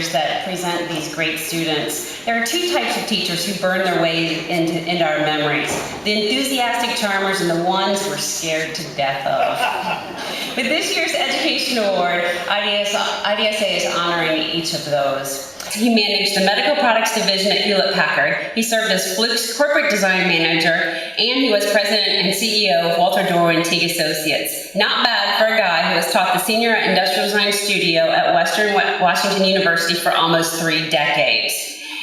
educators that present these great students. There are two types of teachers who burn their way into our memories: the enthusiastic charmers and the ones we're scared to death of. With this year's Education Award, IDSA is honoring each of those. He managed the medical products division at Hewlett-Packard. He served as Fluke's corporate design manager, and he was president and CEO of Walter Dorwin Teague Associates. Not bad for a guy who has taught the senior industrial design studio at Western Washington University for almost 3 decades.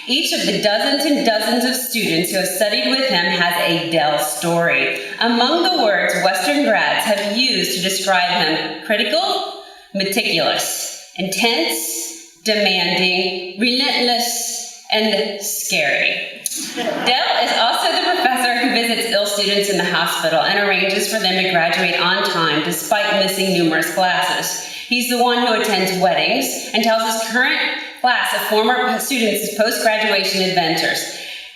Each of the dozens and dozens of students who have studied with him has a Dell story. Among the words Western grads have used to describe him: critical, meticulous, intense, demanding, relentless, and scary. Dell is also the professor who visits ill students in the hospital and arranges for them to graduate on time despite missing numerous classes. He's the one who attends weddings and tells his current class of former students his post-graduation adventures.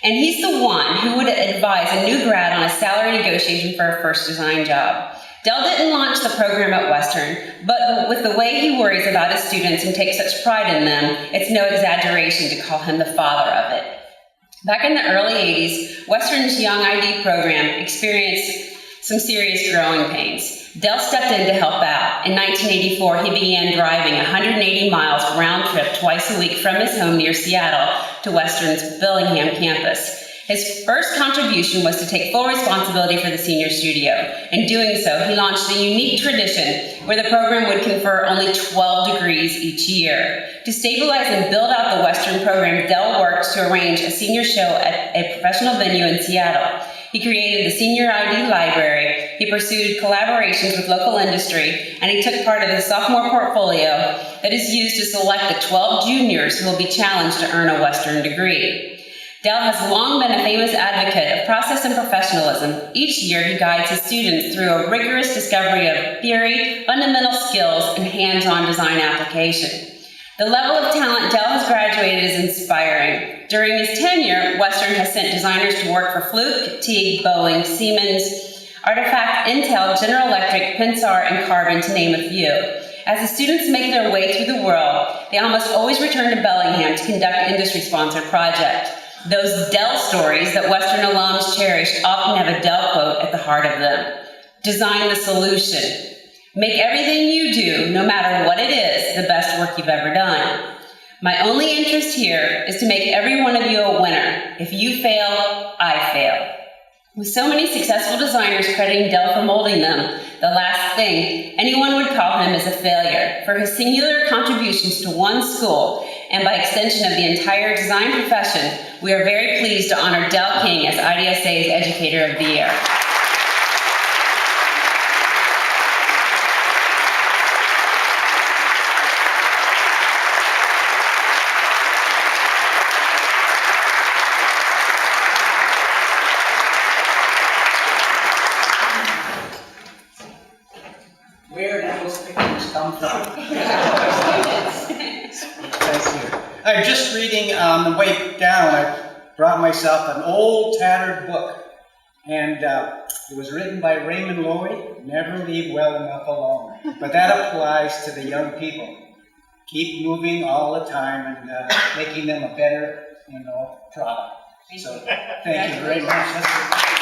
And he's the one who would advise a new grad on a salary negotiation for a first design job. Dell didn't launch the program at Western, but with the way he worries about his students and takes such pride in them, it's no exaggeration to call him the father of it. Back in the early 80s, Western's Young ID program experienced some serious growing pains. Dell stepped in to help out. In 1984, he began driving 180 miles round trip twice a week from his home near Seattle to Western's Bellingham campus. His first contribution was to take full responsibility for the senior studio. In doing so, he launched a unique tradition where the program would confer only 12 degrees each year. To stabilize and build out the Western program, Dell worked to arrange a senior show at a professional venue in Seattle. He created the Senior ID Library, he pursued collaborations with local industry, and he took part of the sophomore portfolio that is used to select the 12 juniors who will be challenged to earn a Western degree. Dell has long been a famous advocate of process and professionalism. Each year, he guides his students through a rigorous discovery of theory, fundamental skills, and hands-on design application. The level of talent Dell has graduated is inspiring. During his tenure, Western has sent designers to work for Fluke, Teague, Boeing, Siemens, Artifact, Intel, General Electric, Pensar, and Carbon, to name a few. As the students make their way through the world, they almost always return to Bellingham to conduct industry-sponsored projects. Those Dell stories that Western alums cherish often have a Dell quote at the heart of them. Design the solution. Make everything you do, no matter what it is, the best work you've ever done. My only interest here is to make every one of you a winner. If you fail, I fail. With so many successful designers crediting Dell for molding them, the last thing anyone would call him is a failure. For his singular contributions to one school, and by extension of the entire design profession, we are very pleased to honor Dell King as IDSA's Educator of the Year. Where did those pictures come from? Thank you. I'm just reading on the way down. I brought myself an old tattered book, and it was written by Raymond Loewy, Never Leave Well Enough Alone. But that applies to the young people. Keep moving all the time and making them a better, product. So thank you very much.